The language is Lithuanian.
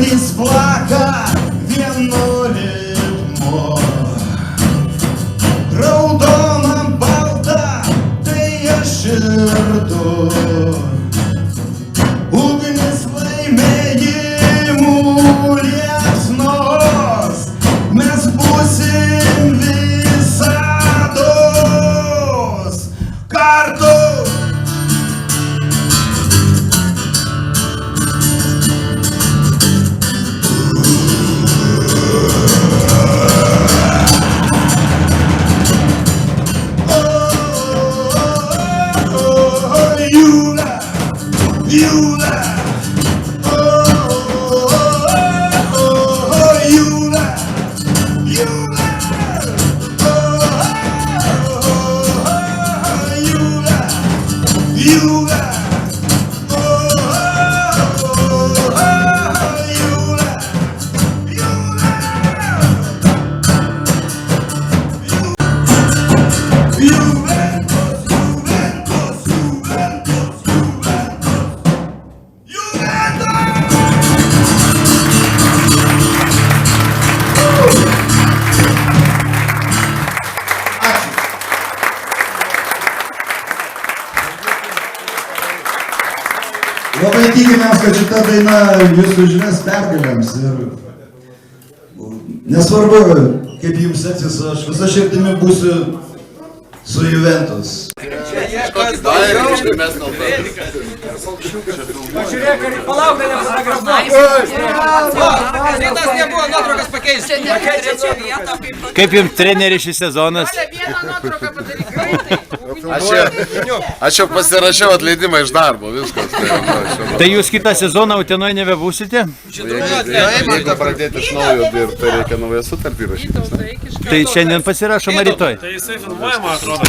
Ugnis plaka vienu ritmu. Raudona, balta, tai aš širdu. Ugnis laimėjimų liepsnos, mes būsim visados kartu. Jūra, jūra, jūra, jūra, jūra, Labai tikimės, kad šita daina jūs užves pergalėms ir nesvarbu, kaip jums seksis, aš visą širdimi būsiu su Juventus. Pažiūrėk, palauk, kad nefotografuoju. Vienas nebuvo nuotraukas pakeisti. Kaip jums treneri šis sezonas? Vieną nuotrauką padaryk greitai. Aš jau pasirašiau atleidimą iš darbo, viskas. Tai jūs kitą sezoną Utenoje nebebūsite? Jeigu pradėti iš naujo dirbti, tai reikia naują sutartį rašyti. Tai šiandien pasirašoma rytoj. Tai jisai filmuojama, atrodo.